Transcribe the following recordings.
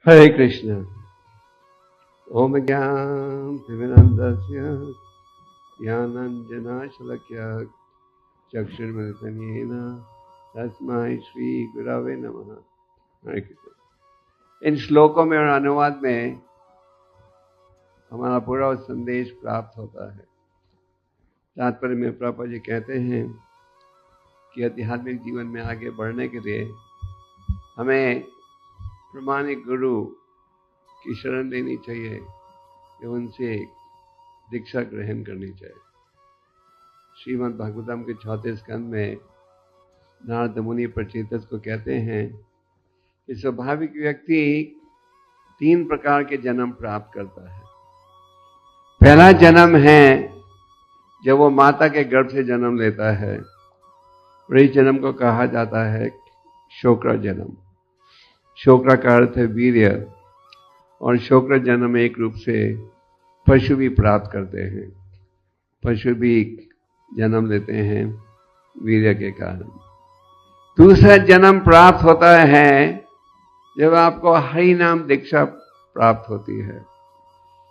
हरे कृष्ण। ओम ज्ञान तिमिरन्धस्य ज्ञानाञ्जनशलाकया चक्षुर्मिलितं तस्मै श्री गुरवे नमः। हरे कृष्ण। इन श्लोकों में और अनुवाद में हमारा पूरा संदेश प्राप्त होता है। तात्पर्य में प्रभुपाद जी कहते हैं कि आध्यात्मिक जीवन में आगे बढ़ने के लिए हमें प्रमाणिक गुरु की शरण लेनी चाहिए, उनसे दीक्षा ग्रहण करनी चाहिए। श्रीमद् भागवतम के 34 स्कंद में नारद मुनि प्रचेतस को कहते हैं कि स्वाभाविक व्यक्ति 3 प्रकार के जन्म प्राप्त करता है। पहला जन्म है जब वो माता के गर्भ से जन्म लेता है, इस जन्म को कहा जाता है शोक्र जन्म। शोक्र का अर्थ है वीर्य, और शोक्र जन्म एक रूप से पशु भी प्राप्त करते हैं। पशु भी जन्म लेते हैं वीर्य के कारण। दूसरा जन्म प्राप्त होता है जब आपको हरि नाम दीक्षा प्राप्त होती है,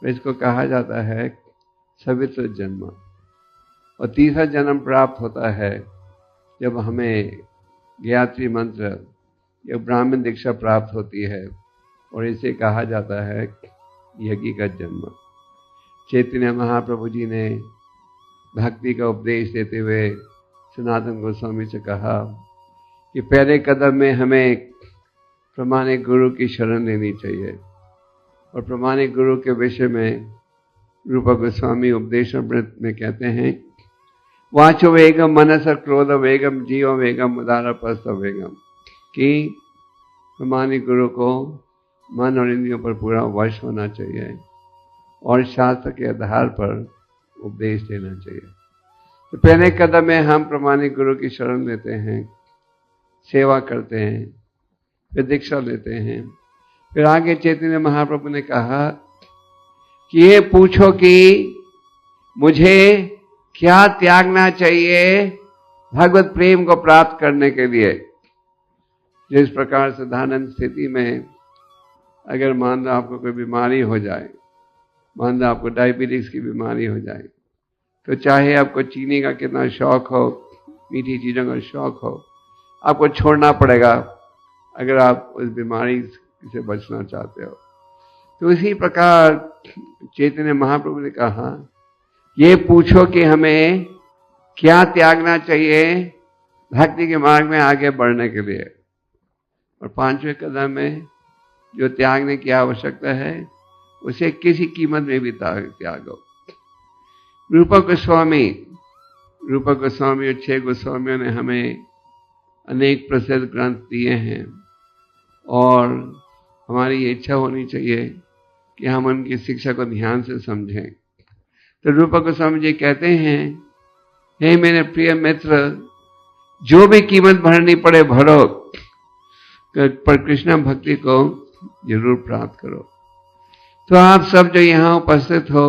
इसको कहा जाता है सवित्र जन्म। और तीसरा जन्म प्राप्त होता है जब हमें गायत्री मंत्र या ब्राह्मण दीक्षा प्राप्त होती है, और इसे कहा जाता है यज्ञ का जन्म। चैतन्य महाप्रभु जी ने भक्ति का उपदेश देते हुए सनातन गोस्वामी से कहा कि पहले कदम में हमें प्रमाणिक गुरु की शरण लेनी चाहिए। और प्रमाणिक गुरु के विषय में रूप गोस्वामी उपदेशामृत में कहते हैं, वाचो वेगम मनस क्रोध वेगम जीव वेगम उदारपस्थ वेगम, कि प्रमाणिक गुरु को मन और इंद्रियों पर पूरा वश होना चाहिए और शास्त्र के आधार पर उपदेश देना चाहिए। तो पहले कदम में हम प्रमाणिक गुरु की शरण लेते हैं, सेवा करते हैं, फिर दीक्षा लेते हैं। फिर आगे चैतन्य महाप्रभु ने कहा कि ये पूछो कि मुझे क्या त्यागना चाहिए भगवत प्रेम को प्राप्त करने के लिए। जिस प्रकार साधारण स्थिति में अगर मान लो आपको कोई बीमारी हो जाए, मान लो आपको डायबिटीज की बीमारी हो जाए, तो चाहे आपको चीनी का कितना शौक हो, मीठी चीज़ों का शौक हो, आपको छोड़ना पड़ेगा अगर आप उस बीमारी से बचना चाहते हो। तो इसी प्रकार चैतन्य महाप्रभु ने कहा, ये पूछो कि हमें क्या त्यागना चाहिए भक्ति के मार्ग में आगे बढ़ने के लिए। और 5वें कदम में जो त्यागने की आवश्यकता है उसे किसी कीमत में भी त्यागो। रूप गोस्वामी और 6 गोस्वामियों ने हमें अनेक प्रसिद्ध ग्रंथ दिए हैं, और हमारी ये इच्छा होनी चाहिए कि हम उनकी शिक्षा को ध्यान से समझें। तो रूप गोस्वामी जी कहते हैं, हे मेरे प्रिय मित्र, जो भी कीमत भरनी पड़े भरो, पर कृष्ण भक्ति को जरूर प्राप्त करो। तो आप सब जो यहाँ उपस्थित हो,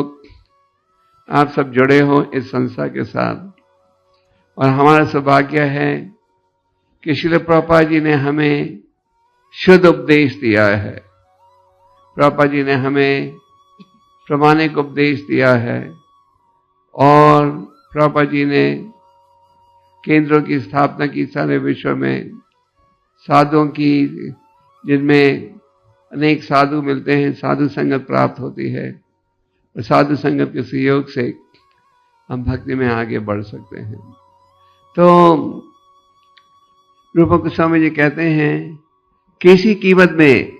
आप सब जुड़े हो इस संस्था के साथ, और हमारा सौभाग्य है कि श्रील प्रभुपाद जी ने हमें शुद्ध उपदेश दिया है। प्रभुपाद जी ने हमें प्रमाणिक उपदेश दिया है, और प्रभुपाद जी ने केंद्रों की स्थापना की सारे विश्व में, साधुओं की, जिनमें अनेक साधु मिलते हैं, साधु संगत प्राप्त होती है, और साधु संगत के सहयोग से हम भक्ति में आगे बढ़ सकते हैं। तो रूप गोस्वामी जी कहते हैं, किसी कीमत में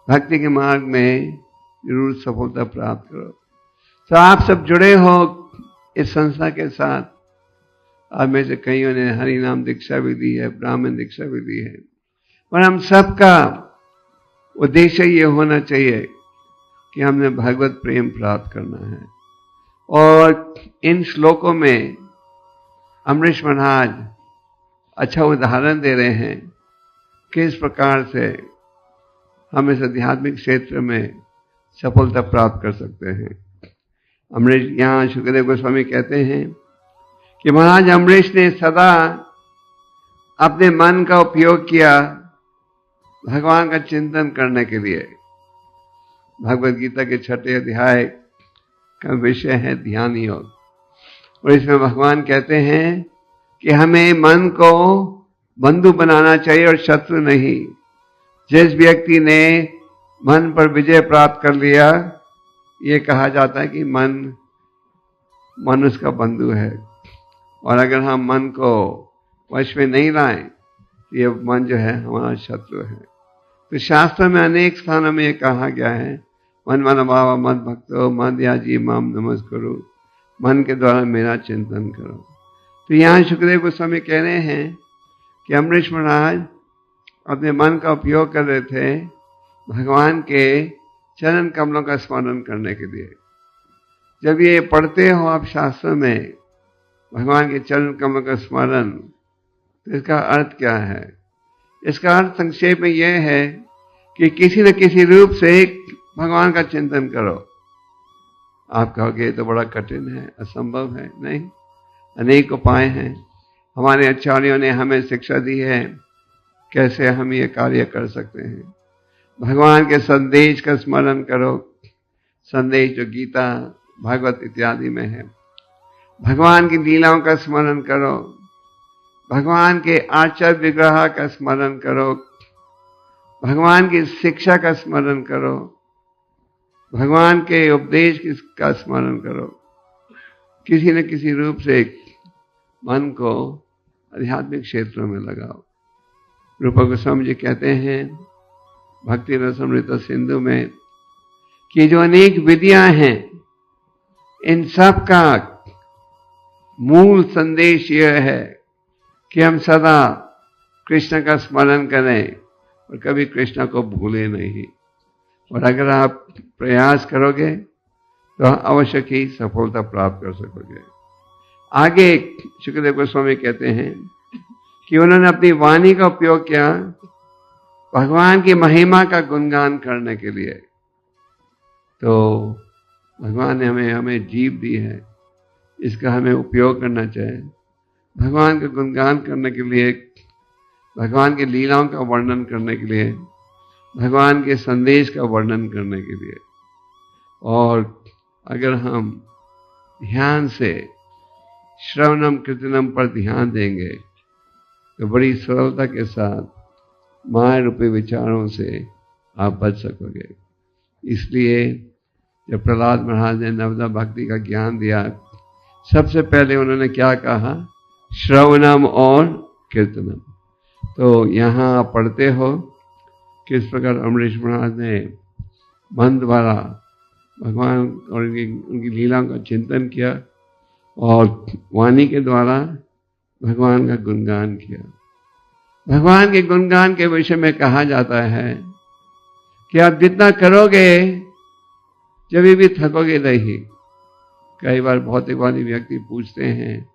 भक्ति के मार्ग में जरूर सफलता प्राप्त करो। तो आप सब जुड़े हो इस संस्था के साथ। आप में से कईयों ने हरि नाम दीक्षा भी दी है, ब्राह्मण दीक्षा भी दी है, और हम सबका उद्देश्य ये होना चाहिए कि हमने भगवत प्रेम प्राप्त करना है। और इन श्लोकों में अमरीश महाराज अच्छा उदाहरण दे रहे हैं किस प्रकार से हम इस आध्यात्मिक क्षेत्र में सफलता प्राप्त कर सकते हैं। अमरीश, यहाँ सुखदेव गोस्वामी कहते हैं कि महाराज अमरीश ने सदा अपने मन का उपयोग किया भगवान का चिंतन करने के लिए। भगवद गीता के 6 अध्याय का विषय है ध्यान योग, और इसमें भगवान कहते हैं कि हमें मन को बंधु बनाना चाहिए और शत्रु नहीं। जिस व्यक्ति ने मन पर विजय प्राप्त कर लिया, ये कहा जाता है कि मन उसका बंधु है। और अगर हम मन को वश में नहीं लाएं, तो ये मन जो है हमारा शत्रु है। तो शास्त्र में अनेक स्थानों में ये कहा गया है, मन मन भाव मद भक्तो मद याजी माम नमस्करो, मन के द्वारा मेरा चिंतन करो। तो यहाँ सुखदेव गोस्वामी कह रहे हैं कि अमरीश महाराज अपने मन का उपयोग कर रहे थे भगवान के चरण कमलों का स्मरण करने के लिए। जब ये पढ़ते हो आप शास्त्र में भगवान के चरण कमलों का स्मरण, तो इसका अर्थ क्या है? इसका अर्थ संक्षेप में यह है कि किसी न किसी रूप से भगवान का चिंतन करो। आप कहोगे ये तो बड़ा कठिन है, असंभव है। नहीं, अनेक उपाय हैं। हमारे आचार्यों ने हमें शिक्षा दी है कैसे हम ये कार्य कर सकते हैं। भगवान के संदेश का स्मरण करो, संदेश जो गीता भागवत इत्यादि में है। भगवान की लीलाओं का स्मरण करो, भगवान के आचार्य विग्रह का स्मरण करो, भगवान की शिक्षा का स्मरण करो, भगवान के उपदेश का स्मरण करो। किसी न किसी रूप से मन को आध्यात्मिक क्षेत्रों में लगाओ। रूप गोस्वामी जी कहते हैं भक्ति रसामृत सिंधु में कि जो अनेक विधियां हैं, इन सब का मूल संदेश यह है कि हम सदा कृष्ण का स्मरण करें और कभी कृष्ण को भूले नहीं। और अगर आप प्रयास करोगे तो अवश्य ही सफलता प्राप्त कर सकोगे। आगे सुखदेव गोस्वामी कहते हैं कि उन्होंने अपनी वाणी का उपयोग किया भगवान की महिमा का गुणगान करने के लिए। तो भगवान ने हमें जीव दी है, इसका हमें उपयोग करना चाहिए भगवान का गुणगान करने के लिए, भगवान की लीलाओं का वर्णन करने के लिए, भगवान के संदेश का वर्णन करने के लिए। और अगर हम ध्यान से श्रवणम कीर्तनम पर ध्यान देंगे तो बड़ी सरलता के साथ माया रूपी विचारों से आप बच सकोगे। इसलिए जब प्रहलाद महाराज ने नवदा भक्ति का ज्ञान दिया, सबसे पहले उन्होंने क्या कहा? श्रवणम और कीर्तनम। तो यहाँ आप पढ़ते हो किस प्रकार अमरीश महाराज ने मन द्वारा भगवान और उनकी लीलाओं का चिंतन किया और वाणी के द्वारा भगवान का गुणगान किया। भगवान के गुणगान के विषय में कहा जाता है कि आप जितना करोगे जब भी थकोगे नहीं। कई बार भौतिकवादी व्यक्ति पूछते हैं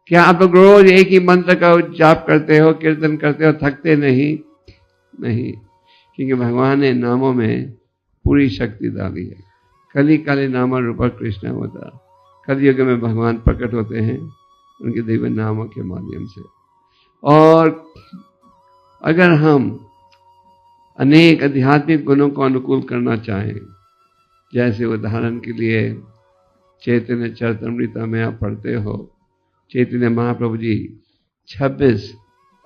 क्या आप लोग रोज एक ही मंत्र का जाप करते हो, कीर्तन करते हो, थकते नहीं? नहीं, क्योंकि भगवान ने नामों में पूरी शक्ति डाली है। कली काले नाम रूप कृष्ण होता, कलयुग में भगवान प्रकट होते हैं उनके दिव्य नामों के माध्यम से। और अगर हम अनेक आध्यात्मिक गुणों को अनुकूल करना चाहें, जैसे उदाहरण के लिए चैतन्य चरितमृत में आप पढ़ते हो, चैतन्य महाप्रभु जी 26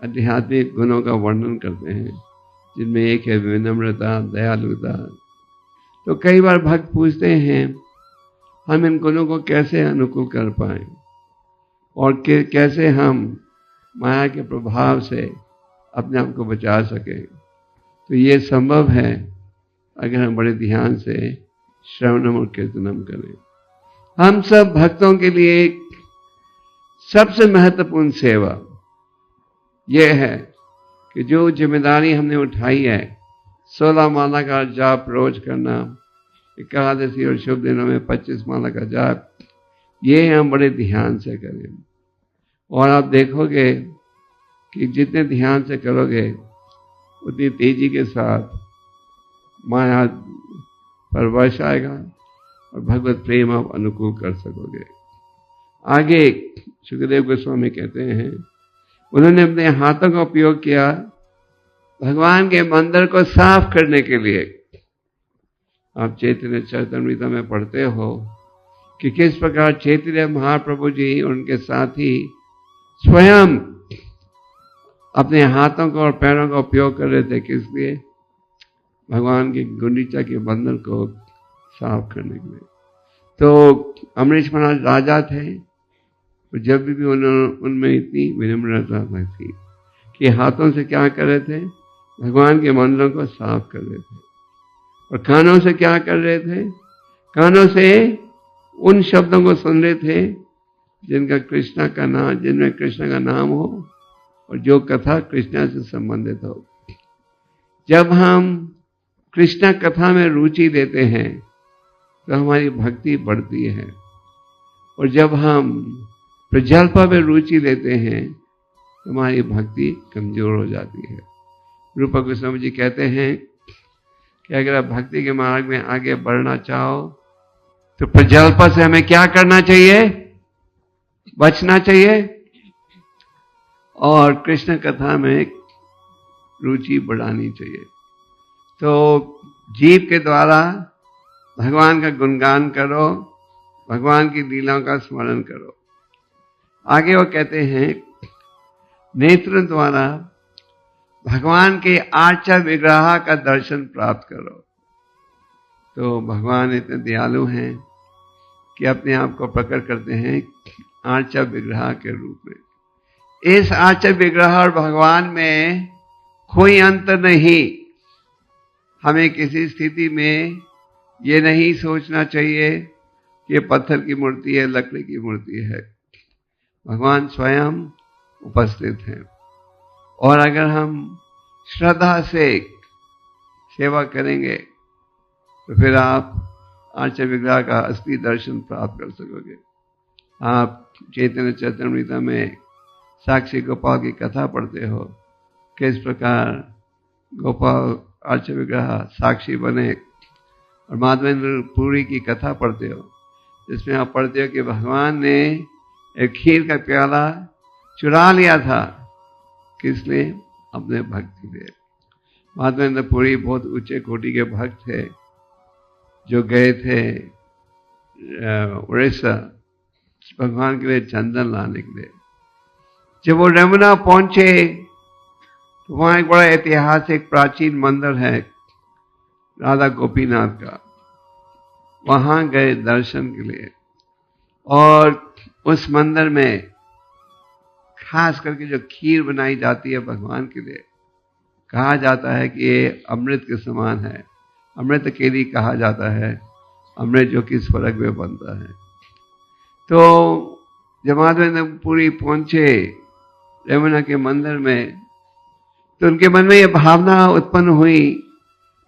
आध्यात्मिक गुणों का वर्णन करते हैं, जिनमें एक है विनम्रता, दयालुता। तो कई बार भक्त पूछते हैं हम इन गुणों को कैसे अनुकूल कर पाएं और कैसे हम माया के प्रभाव से अपने आप को बचा सकें। तो ये संभव है अगर हम बड़े ध्यान से श्रवणम और कीर्तनम करें। हम सब भक्तों के लिए सबसे महत्वपूर्ण सेवा यह है कि जो जिम्मेदारी हमने उठाई है 16 माला का जाप रोज करना, एकादशी और शुभ दिनों में 25 माला का जाप, ये हम बड़े ध्यान से करें। और आप देखोगे कि जितने ध्यान से करोगे उतनी तेजी के साथ माया पर वश आएगा और भगवत प्रेम आप अनुकूल कर सकोगे। आगे सुखदेव गोस्वामी कहते हैं उन्होंने अपने हाथों का उपयोग किया भगवान के मंदिर को साफ करने के लिए आप चैतन्य चरितामृत में पढ़ते हो कि किस प्रकार चैतन्य महाप्रभु जी उनके साथी स्वयं अपने हाथों को और पैरों का उपयोग कर रहे थे, किस लिए? भगवान के गुंडीचा के बंधन को साफ करने के लिए। तो अमरीश महाराज राजा थे, जब भी उनमें इतनी विनम्रता थी कि हाथों से क्या कर रहे थे? भगवान के मंदिरों को साफ कर रहे थे। और कानों से क्या कर रहे थे? कानों से उन शब्दों को सुन रहे थे जिनमें कृष्ण का नाम हो और जो कथा कृष्ण से संबंधित हो। जब हम कृष्ण कथा में रुचि लेते हैं तो हमारी भक्ति बढ़ती है, और जब हम प्रजल्प में रुचि लेते हैं तो हमारी भक्ति कमजोर हो जाती है। रूप गोस्वामी जी कहते हैं कि अगर आप भक्ति के मार्ग में आगे बढ़ना चाहो तो प्रजल्प से हमें क्या करना चाहिए? बचना चाहिए और कृष्ण कथा में रुचि बढ़ानी चाहिए। तो जीव के द्वारा भगवान का गुणगान करो, भगवान की लीलाओं का स्मरण करो। आगे वो कहते हैं नेत्र द्वारा भगवान के आर्चा विग्रह का दर्शन प्राप्त करो। तो भगवान इतने दयालु हैं कि अपने आप को प्रकट करते हैं आर्चा विग्रह के रूप में। इस आर्चा विग्रह और भगवान में कोई अंतर नहीं। हमें किसी स्थिति में ये नहीं सोचना चाहिए कि पत्थर की मूर्ति है, लकड़ी की मूर्ति है। भगवान स्वयं उपस्थित हैं, और अगर हम श्रद्धा से सेवा करेंगे तो फिर आप आर्चा विग्रह का असली दर्शन प्राप्त कर सकोगे। आप चैतन्य चरितामृत में साक्षी गोपाल की कथा पढ़ते हो, किस प्रकार गोपाल आर्चा विग्रह साक्षी बने, और माधवेंद्र पुरी की कथा पढ़ते हो जिसमें आप पढ़ते हो कि भगवान ने एक खीर का प्याला चुरा लिया था, किस लिए? अपने भक्ति लिए। माधवेंद्र पुरी बहुत ऊंचे कोटि के भक्त थे जो गए थे उड़ीसा भगवान के लिए चंदन लाने के लिए। जब वो यमुना पहुंचे तो वहां एक बड़ा ऐतिहासिक प्राचीन मंदिर है राधा गोपीनाथ का। वहां गए दर्शन के लिए, और उस मंदिर में खास करके जो खीर बनाई जाती है भगवान के लिए, कहा जाता है कि ये अमृत के समान है। अमृत के लिए कहा जाता है, अमृत जो कि स्वर्ग में बनता है। तो जब माधवेंद्र पुरी पहुंचे यमुना के मंदिर में, तो उनके मन में ये भावना उत्पन्न हुई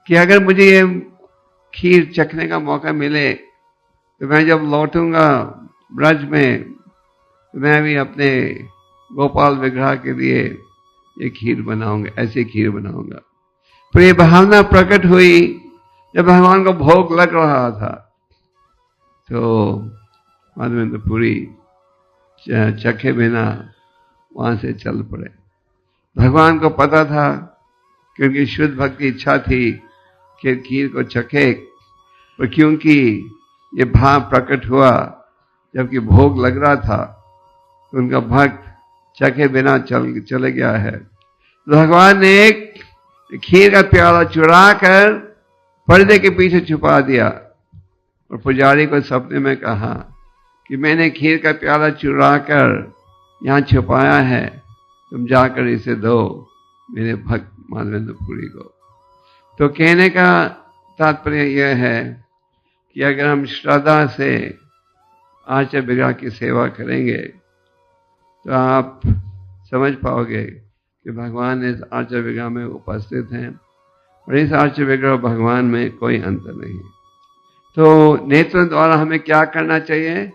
कि अगर मुझे ये खीर चखने का मौका मिले तो मैं जब लौटूंगा ब्रज में तो मैं भी अपने गोपाल विग्रह के लिए ये खीर बनाऊंगा, ऐसी खीर बनाऊंगा। तो ये भावना प्रकट हुई जब भगवान को भोग लग रहा था। तो माधवेंद्र पुरी चखे बिना वहां से चल पड़े। भगवान को पता था कि उनकी शुद्ध भक्ति इच्छा थी कि खीर को चखे, पर क्योंकि ये भाव प्रकट हुआ जबकि भोग लग रहा था तो उनका भक्त चखे बिना चले गया है। तो भगवान ने एक खीर का प्याला चुरा कर पर्दे के पीछे छुपा दिया, और पुजारी को सपने में कहा कि मैंने खीर का प्याला चुरा कर यहाँ छुपाया है, तुम जाकर इसे दो मेरे भक्त माधवेंद्र पुरी को। तो कहने का तात्पर्य यह है कि अगर हम श्रद्धा से आर्चा विग्रह की सेवा करेंगे तो आप समझ पाओगे कि भगवान इस आर्चा विग्रह में उपस्थित हैं, और इस आर्चा विग्रह भगवान में कोई अंतर नहीं। तो नेत्र द्वारा हमें क्या करना चाहिए?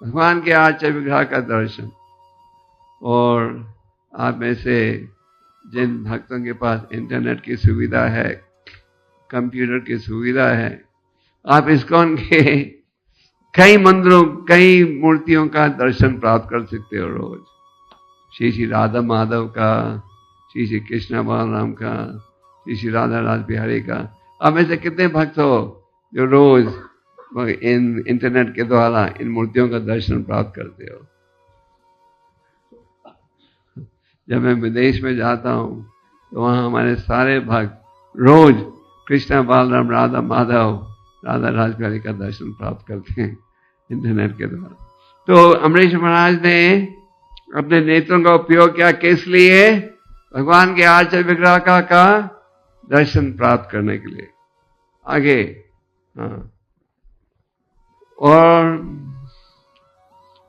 भगवान के आर्चा विग्रह का दर्शन। और आप में से जिन भक्तों के पास इंटरनेट की सुविधा है, कंप्यूटर की सुविधा है, आप इस्कॉन के कई मंदिरों, कई मूर्तियों का दर्शन प्राप्त कर सकते हो रोज। श्री श्री राधा माधव का, श्री श्री कृष्ण बलराम का, श्री श्री राधा राज बिहारी का। अब ऐसे कितने भक्त हो जो रोज इन इंटरनेट के द्वारा इन मूर्तियों का दर्शन प्राप्त करते हो। जब मैं विदेश में जाता हूँ तो वहाँ हमारे सारे भक्त रोज कृष्ण बलराम राधा माधव राधा राज बिहारी का दर्शन प्राप्त करते हैं इंटरनेट के द्वारा। तो अमरीश महाराज ने अपने नेत्रों का उपयोग किया किस लिए? भगवान के आचार्य विग्रह का दर्शन प्राप्त करने के लिए। आगे हाँ, और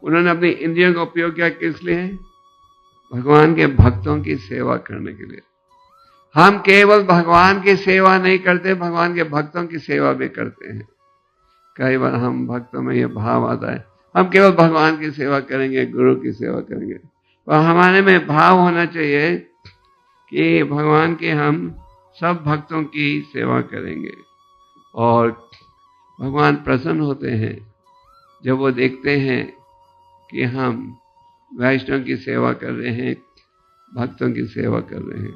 उन्होंने अपनी इंद्रियों का उपयोग किया किस लिए? भगवान के भक्तों की सेवा करने के लिए। हम केवल भगवान की सेवा नहीं करते, भगवान के भक्तों की सेवा भी करते हैं। कई बार हम भक्तों में यह भाव आता है हम केवल भगवान की सेवा करेंगे, गुरु की सेवा करेंगे, और हमारे में भाव होना चाहिए कि भगवान के हम सब भक्तों की सेवा करेंगे। और भगवान प्रसन्न होते हैं जब वो देखते हैं कि हम वैष्णव की सेवा कर रहे हैं, भक्तों की सेवा कर रहे हैं,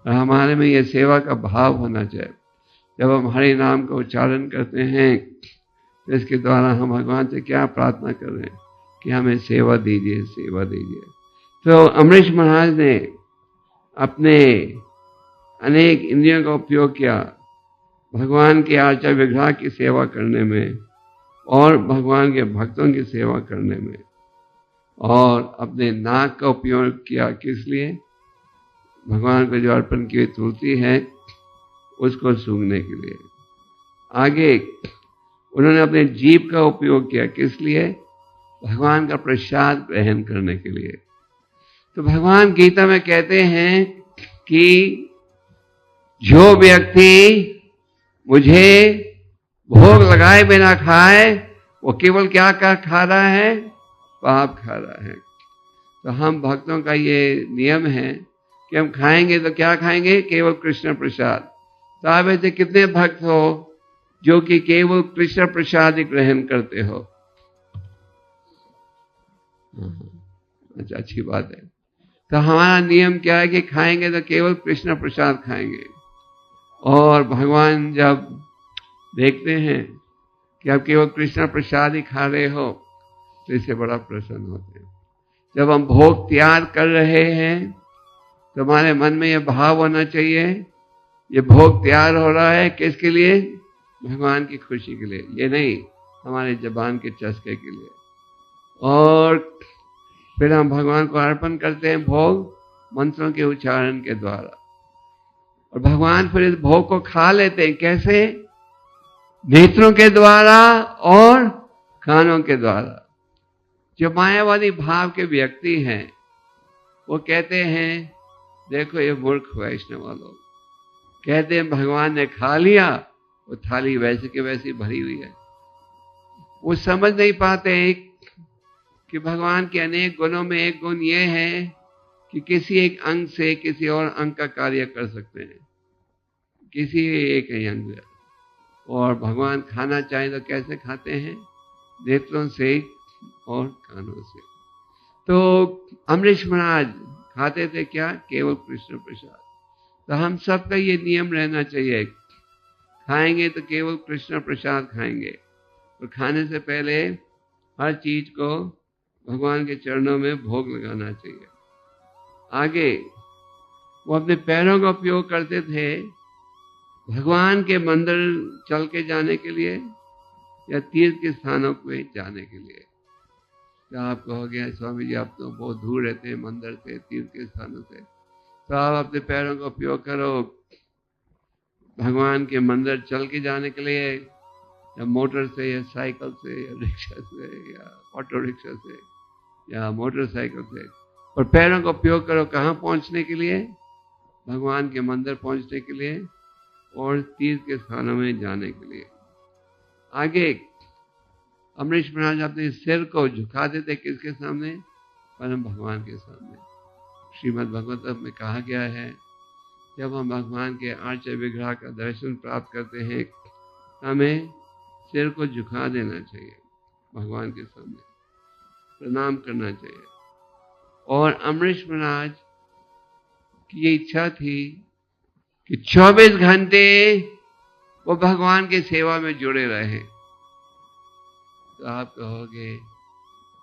और हमारे में ये सेवा का भाव होना चाहिए। जब हम हरि नाम का उच्चारण करते हैं तो इसके द्वारा हम भगवान से क्या प्रार्थना कर रहे हैं कि हमें सेवा दीजिए, सेवा दीजिए। तो अमरीश महाराज ने अपने अनेक इंद्रियों का उपयोग किया भगवान के आचार्य विग्रह की सेवा करने में और भगवान के भक्तों की सेवा करने में, और अपने नाक का उपयोग किया किस लिए? भगवान को जो अर्पण की तुलसी है उसको सूंघने के लिए। आगे उन्होंने अपने जीभ का उपयोग किया किस लिए? भगवान का प्रसाद ग्रहण करने के लिए। तो भगवान गीता में कहते हैं कि जो व्यक्ति मुझे भोग लगाए बिना खाए वो केवल क्या खा रहा है? पाप खा रहा है। तो हम भक्तों का ये नियम है कि हम खाएंगे तो क्या खाएंगे? केवल कृष्ण प्रसाद। तो आप ऐसे कितने भक्त हो जो कि केवल कृष्ण प्रसाद ही ग्रहण करते हो? अच्छा, अच्छी बात है। तो हमारा नियम क्या है कि खाएंगे तो केवल कृष्ण प्रसाद खाएंगे। और भगवान जब देखते हैं कि आप केवल कृष्ण प्रसाद ही खा रहे हो तो इससे बड़ा प्रसन्न होते हैं। जब हम भोग त्याग कर रहे हैं तो हमारे मन में यह भाव होना चाहिए ये भोग तैयार हो रहा है किसके लिए? भगवान की खुशी के लिए, ये नहीं हमारे जबान के चस्के के लिए। और फिर हम भगवान को अर्पण करते हैं भोग मंत्रों के उच्चारण के द्वारा, और भगवान फिर इस भोग को खा लेते हैं। कैसे? नेत्रों के द्वारा और कानों के द्वारा। जो मायावादी भाव के व्यक्ति हैं वो कहते हैं देखो ये मूर्ख वैष्णव लोग कहते हैं भगवान ने खा लिया, वो थाली वैसे के वैसी भरी हुई है। वो समझ नहीं पाते कि भगवान के अनेक गुणों में एक गुण ये है कि किसी एक अंग से किसी और अंग का कार्य कर सकते हैं, किसी एक अंग। और भगवान खाना चाहे तो कैसे खाते हैं? नेत्रों से और कानों से। तो अमरीश महाराज खाते थे क्या? केवल कृष्ण प्रसाद। तो हम सबका ये नियम रहना चाहिए, खाएंगे तो केवल कृष्ण प्रसाद खाएंगे, और खाने से पहले हर चीज को भगवान के चरणों में भोग लगाना चाहिए। आगे वो अपने पैरों का उपयोग करते थे भगवान के मंदिर चल के जाने के लिए या तीर्थ के स्थानों पे जाने के लिए। क्या आप कहोगे स्वामी जी आप तो बहुत दूर रहते हैं मंदिर से, तीर्थ के स्थानों से, तो आप अपने पैरों का उपयोग करो भगवान के मंदिर चल के जाने के लिए, या मोटर से या साइकिल से या रिक्शा से या ऑटो रिक्शा से या मोटरसाइकिल से। और पैरों का उपयोग करो कहाँ पहुंचने के लिए? भगवान के मंदिर पहुंचने के लिए और तीर्थ के स्थानों में जाने के लिए। आगे अमरीश महाराज अपने सिर को झुका देते किसके सामने? परम भगवान के सामने। श्रीमद् भगवतम में कहा गया है जब हम भगवान के आचार्य विग्रह का दर्शन प्राप्त करते हैं हमें सिर को झुका देना चाहिए, भगवान के सामने प्रणाम करना चाहिए। और अमरीश महाराज कि ये इच्छा थी कि 24 घंटे वो भगवान की सेवा में जुड़े रहे। तो आप कहोगे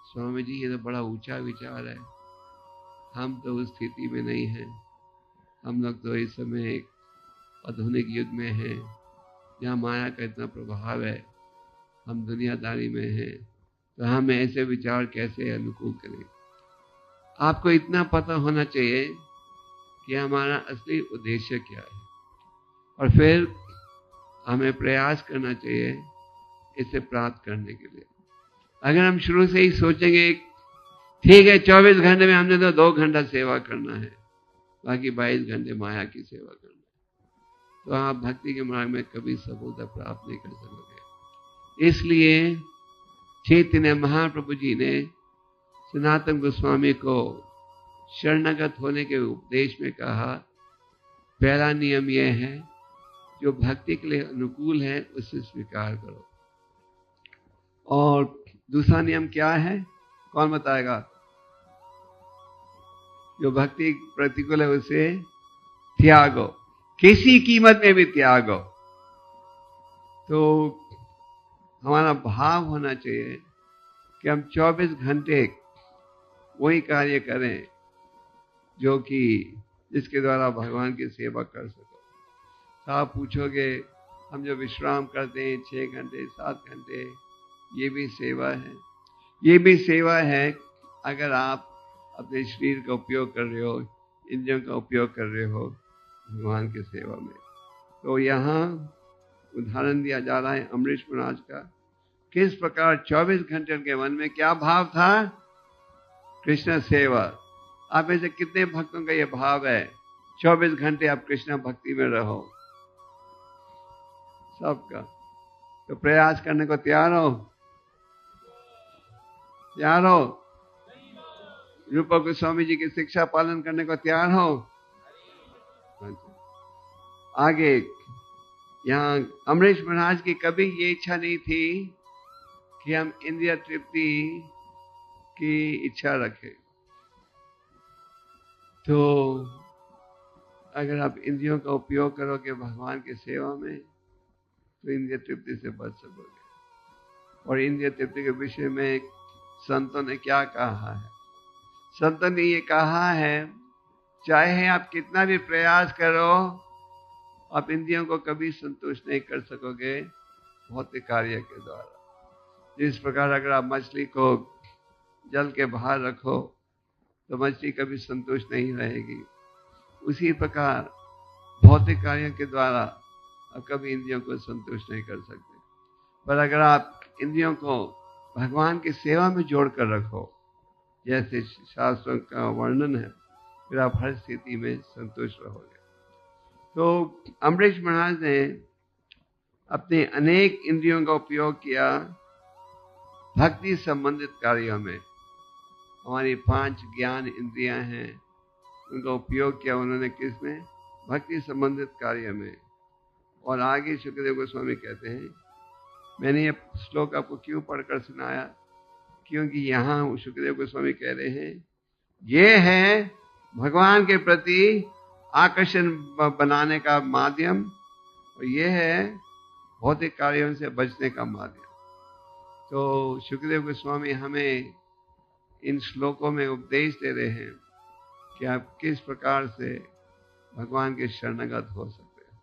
स्वामी जी ये तो बड़ा ऊंचा विचार है, हम तो उस स्थिति में नहीं हैं। हम लोग तो इस समय एक आधुनिक युग में हैं जहाँ माया का इतना प्रभाव है, हम दुनियादारी में हैं, तो हम ऐसे विचार कैसे अनुकूल करें। आपको इतना पता होना चाहिए कि हमारा असली उद्देश्य क्या है, और फिर हमें प्रयास करना चाहिए इसे प्राप्त करने के लिए। अगर हम शुरू से ही सोचेंगे ठीक है 24 घंटे में हमने तो 2 घंटा सेवा करना है, बाकी 22 घंटे माया की सेवा करना है, तो आप भक्ति के मार्ग में कभी सफलता प्राप्त नहीं कर सकोगे। इसलिए चैतन्य महाप्रभु जी ने सनातन गोस्वामी को शरणागत होने के उपदेश में कहा, पहला नियम यह है जो भक्ति के लिए अनुकूल है उसे स्वीकार करो। और दूसरा नियम क्या है, कौन बताएगा? जो भक्ति प्रतिकूल है उसे त्यागो, किसी कीमत में भी त्यागो। तो हमारा भाव होना चाहिए कि हम 24 घंटे वही कार्य करें जो कि जिसके द्वारा भगवान की सेवा कर सको। तो आप पूछोगे हम जो विश्राम करते हैं 6 घंटे 7 घंटे, ये भी सेवा है? ये भी सेवा है अगर आप अपने शरीर का उपयोग कर रहे हो, इंद्रियों का उपयोग कर रहे हो भगवान की सेवा में। तो यहाँ उदाहरण दिया जा रहा है अमरीश महाराज का, किस प्रकार 24 घंटे उनके मन में क्या भाव था? कृष्ण सेवा। आप में से कितने भक्तों का यह भाव है 24 घंटे आप कृष्ण भक्ति में रहो? सबका। तो प्रयास करने को तैयार हो? तैयार हो? रूप गोस्वामी जी की शिक्षा पालन करने को तैयार हो? आगे यहाँ अमरीश महाराज की कभी ये इच्छा नहीं थी कि हम इंद्रिय तृप्ति की इच्छा रखें। तो अगर आप इंद्रियों का उपयोग करोगे भगवान की सेवा में तो इंद्रिय तृप्ति से बच सकोगे। और इंद्रिय तृप्ति के विषय में संतों ने क्या कहा है? संतों ने ये कहा है चाहे आप कितना भी प्रयास करो आप इंद्रियों को कभी संतुष्ट नहीं कर सकोगे भौतिक कार्य के द्वारा। जिस प्रकार अगर आप मछली को जल के बाहर रखो तो मछली कभी संतुष्ट नहीं रहेगी, उसी प्रकार भौतिक कार्यों के द्वारा आप कभी इंद्रियों को संतुष्ट नहीं कर सकते। पर अगर आप इंद्रियों को भगवान की सेवा में जोड़कर रखो जैसे शास्त्रों का वर्णन है, फिर आप हर स्थिति में संतुष्ट रहोगे। तो अमरीश महाराज ने अपने अनेक इंद्रियों का उपयोग किया भक्ति संबंधित कार्यों में। हमारी 5 ज्ञान इंद्रियां हैं, उनका उपयोग किया उन्होंने किसमें? भक्ति संबंधित कार्य में। और आगे सुखदेव गोस्वामी कहते हैं, मैंने ये श्लोक आपको क्यों पढ़कर सुनाया, क्योंकि यहाँ सुखदेव गोस्वामी कह रहे हैं ये है भगवान के प्रति आकर्षण बनाने का माध्यम और ये है भौतिक कार्यों से बचने का माध्यम। तो सुखदेव गोस्वामी हमें इन श्लोकों में उपदेश दे रहे हैं कि आप किस प्रकार से भगवान के शरणागत हो सकते हैं।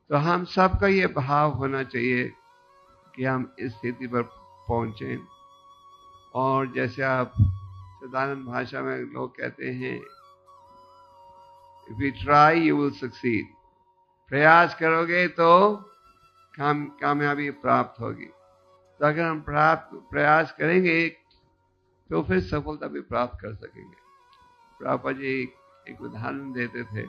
तो हम सबका ये भाव होना चाहिए कि हम इस स्थिति पर पहुंचें। और जैसे आप साधारण भाषा में लोग कहते हैं if you try you will succeed, प्रयास करोगे तो कामयाबी प्राप्त होगी। तो अगर हम प्रयास करेंगे तो फिर सफलता भी प्राप्त कर सकेंगे। प्रभुपाद जी एक उदाहरण देते थे।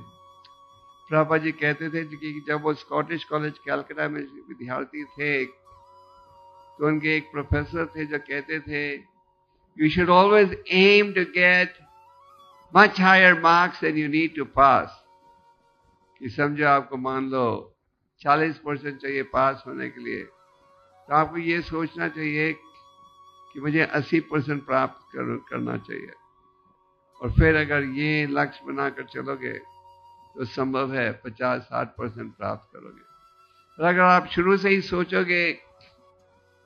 प्रभुपाद जी कहते थे कि जब वो स्कॉटिश कॉलेज कलकत्ता में विद्यार्थी थे तो उनके एक प्रोफेसर थे जो कहते थे you should always aim to get much higher marks than you need to pass। कि समझो आपको मान लो 40% चाहिए पास होने के लिए, तो आपको ये सोचना चाहिए कि मुझे 80% प्राप्त करना चाहिए। और फिर अगर ये लक्ष्य बनाकर चलोगे तो संभव है 50-60% प्राप्त करोगे। और अगर आप शुरू से ही सोचोगे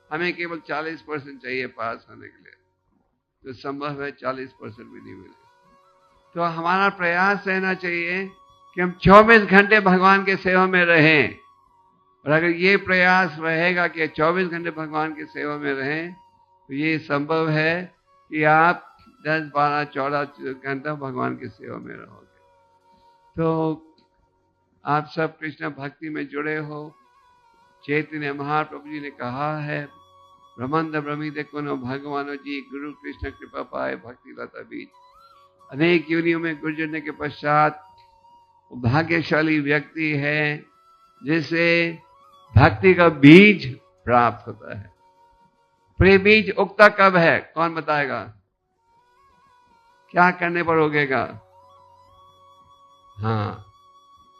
हमें केवल 40% चाहिए पास होने के लिए, तो संभव है 40% भी नहीं मिले। तो हमारा प्रयास रहना चाहिए कि हम 24 घंटे भगवान के सेवा में रहें। और अगर ये प्रयास रहेगा कि 24 घंटे भगवान की सेवा में रहें, तो ये संभव है कि आप 10, 12, 14 घंटा भगवान की सेवा में रहोगे। तो आप सब कृष्ण भक्ति में जुड़े हो। चैतन्य महाप्रभु जी ने कहा है, ब्रह्मांड ब्रह्मित कोनो भगवानो जी, गुरु कृष्ण कृपा पाए भक्ति लता बीज। अनेक योनियों में गुजरने के पश्चात भाग्यशाली व्यक्ति है जिसे भक्ति का बीज प्राप्त होता है। पर ये बीज उगता कब है, कौन बताएगा? क्या करने पर उगेगा? हाँ,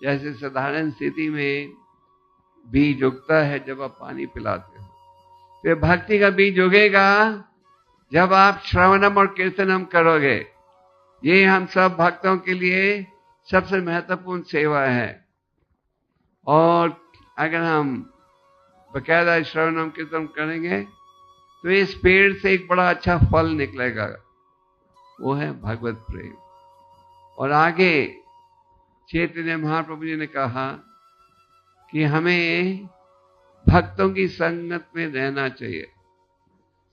जैसे साधारण स्थिति में बीज उगता है जब आप पानी पिलाते हो, तो भक्ति का बीज उगेगा जब आप श्रवणम और कीर्तनम करोगे। ये हम सब भक्तों के लिए सबसे महत्वपूर्ण सेवा है। और अगर हम बकायदा श्रवणम कीर्तन करेंगे तो इस पेड़ से एक बड़ा अच्छा फल निकलेगा, वो है भगवत प्रेम। और आगे चैतन्य महाप्रभु जी ने कहा कि हमें भक्तों की संगत में रहना चाहिए।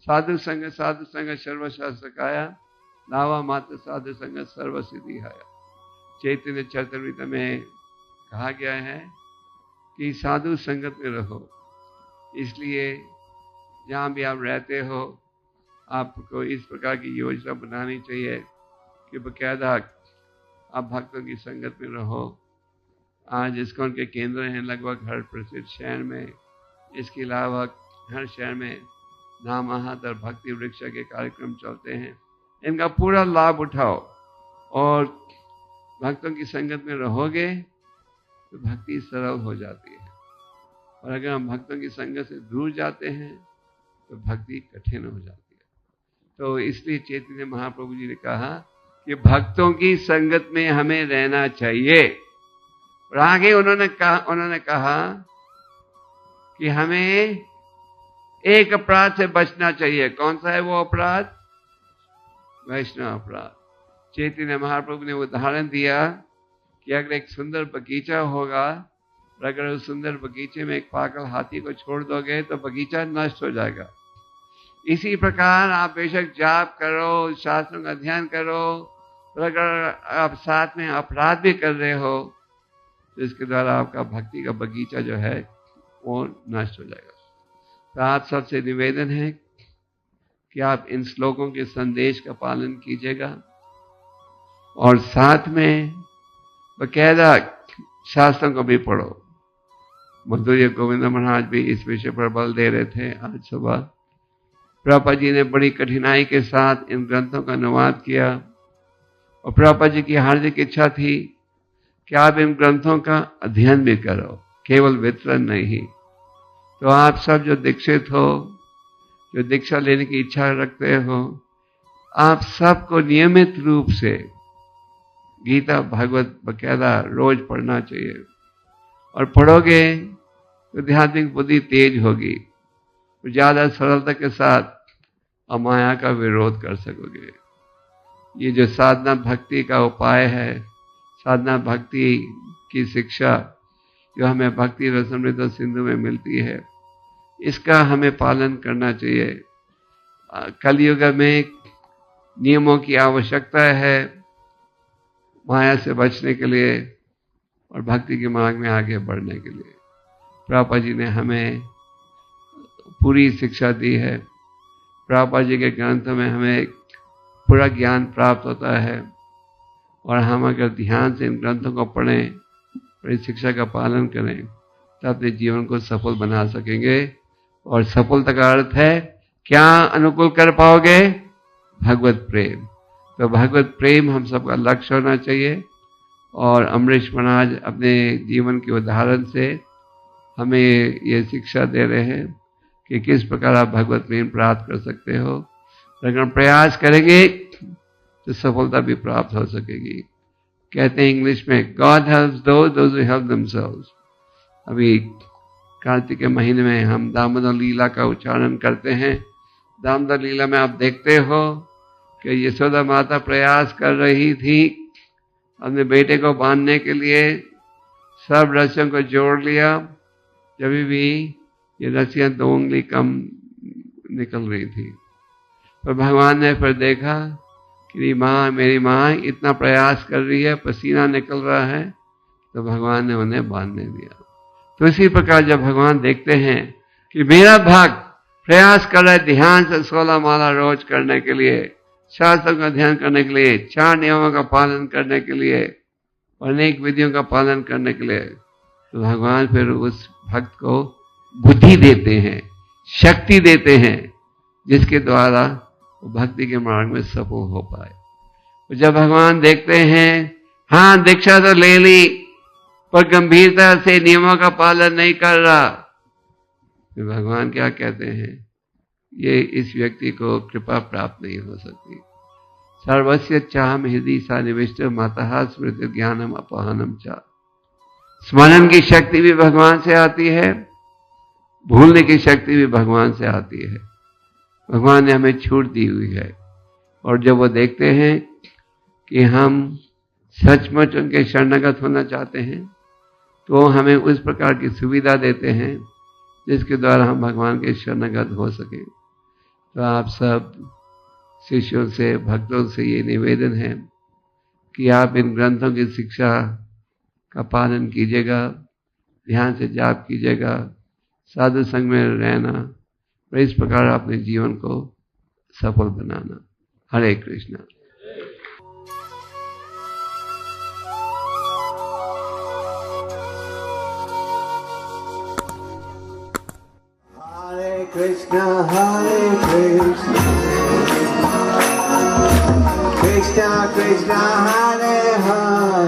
साधु संग सर्वशास्त्र काया, नावा मात्र साधु संग सर्व सिद्धि हाया। चैतन्य चरितामृत में कहा गया है कि साधु संगत में रहो। इसलिए जहाँ भी आप रहते हो, आपको इस प्रकार की योजना बनानी चाहिए कि बकायदा आप भक्तों की संगत में रहो। आज इस्कॉन के केंद्र हैं लगभग हर प्रसिद्ध शहर में। इसके अलावा हर शहर में नामाहत और भक्ति वृक्ष के कार्यक्रम चलते हैं। इनका पूरा लाभ उठाओ और भक्तों की संगत में रहोगे तो भक्ति सरल हो जाती है। और अगर हम भक्तों की संगत से दूर जाते हैं तो भक्ति कठिन हो जाती है। तो इसलिए चैतन्य महाप्रभु जी ने कहा कि भक्तों की संगत में हमें रहना चाहिए। और आगे उन्होंने कहा कि हमें एक अपराध से बचना चाहिए। कौन सा है वो अपराध? वैष्णव अपराध। चैतन्य महाप्रभु ने उदाहरण दिया कि अगर एक सुंदर बगीचा होगा और अगर उस सुंदर बगीचे में एक पागल हाथी को छोड़ दोगे तो बगीचा नष्ट हो जाएगा। इसी प्रकार आप बेशक जाप करो, शास्त्रों का अध्ययन करो, और अगर आप साथ में अपराध भी कर रहे हो तो इसके द्वारा आपका भक्ति का बगीचा जो है वो नष्ट हो जाएगा। तो आप सबसे निवेदन है कि आप इन श्लोकों के संदेश का पालन कीजिएगा और साथ में बकायदा शास्त्रों को भी पढ़ो। मधुर्य गोविंद महाराज भी इस विषय पर बल दे रहे थे। आज सुबह प्रभुपाद जी ने बड़ी कठिनाई के साथ इन ग्रंथों का अनुवाद किया और प्रभुपाद जी की हार्दिक इच्छा थी कि आप इन ग्रंथों का अध्ययन भी करो, केवल वितरण नहीं। तो आप सब जो दीक्षित हो, जो दीक्षा लेने की इच्छा रखते हो, आप सबको नियमित रूप से गीता भागवत बकायदा रोज पढ़ना चाहिए। और पढ़ोगे तो आध्यात्मिक बुद्धि तेज होगी, ज्यादा सरलता के साथ अमाया का विरोध कर सकोगे। ये जो साधना भक्ति का उपाय है, साधना भक्ति की शिक्षा जो हमें भक्ति रसमृत सिंधु में मिलती है, इसका हमें पालन करना चाहिए। कलयुग में नियमों की आवश्यकता है माया से बचने के लिए और भक्ति के मार्ग में आगे बढ़ने के लिए। प्रभुपाद जी ने हमें पूरी शिक्षा दी है। प्रभुपाद जी के ग्रंथों में हमें पूरा ज्ञान प्राप्त होता है और हम अगर ध्यान से इन ग्रंथों को पढ़ें और इस शिक्षा का पालन करें तो अपने जीवन को सफल बना सकेंगे। और सफलता का अर्थ है क्या अनुकूल कर पाओगे? भगवत प्रेम। तो भगवत प्रेम हम सबका लक्ष्य होना चाहिए। और अमरीश महाराज अपने जीवन के उदाहरण से हमें ये शिक्षा दे रहे हैं कि किस प्रकार आप भगवत प्रेम प्राप्त कर सकते हो। अगर प्रयास करेंगे तो सफलता भी प्राप्त हो सकेगी। कहते हैं इंग्लिश में, God helps those who help themselves. अभी कार्तिक के महीने में हम दामोदर लीला का उच्चारण करते हैं। दामोदर लीला में आप देखते हो कि यशोदा माता प्रयास कर रही थी अपने बेटे को बांधने के लिए, सब रस्सियों को जोड़ लिया, जब भी ये रस्सियां 2 उंगली कम निकल रही थी। पर भगवान ने फिर देखा कि मेरी माँ इतना प्रयास कर रही है, पसीना निकल रहा है, तो भगवान ने उन्हें बांधने दिया। तो इसी प्रकार जब भगवान देखते हैं कि मेरा भक्त प्रयास कर रहा है ध्यान से 16 माला रोज करने के लिए, शास्त्रों का ध्यान करने के लिए, 4 नियमों का पालन करने के लिए, अनेक विधियों का पालन करने के लिए, तो भगवान फिर उस भक्त को बुद्धि देते हैं, शक्ति देते हैं, जिसके द्वारा वो भक्ति के मार्ग में सफल हो पाए। तो जब भगवान देखते हैं, हाँ दीक्षा तो ले ली पर गंभीरता से नियमों का पालन नहीं कर रहा, तो भगवान क्या कहते हैं, ये इस व्यक्ति को कृपा प्राप्त नहीं हो सकती। सर्वस्य चाहम हृदि सा निविष्ट मातः स्मृति ज्ञानम अपहनम चा। स्मरण की शक्ति भी भगवान से आती है, भूलने की शक्ति भी भगवान से आती है। भगवान ने हमें छूट दी हुई है, और जब वो देखते हैं कि हम सचमुच उनके शरणागत होना चाहते हैं, तो हमें उस प्रकार की सुविधा देते हैं जिसके द्वारा हम भगवान के शरणागत हो सके। तो आप सब शिष्यों से, भक्तों से ये निवेदन है कि आप इन ग्रंथों की शिक्षा का पालन कीजिएगा, ध्यान से जाप कीजिएगा, साधु संग में रहना, और इस प्रकार अपने जीवन को सफल बनाना। हरे Krishna. Hare Krishna, Krishna Krishna, Hare Hare,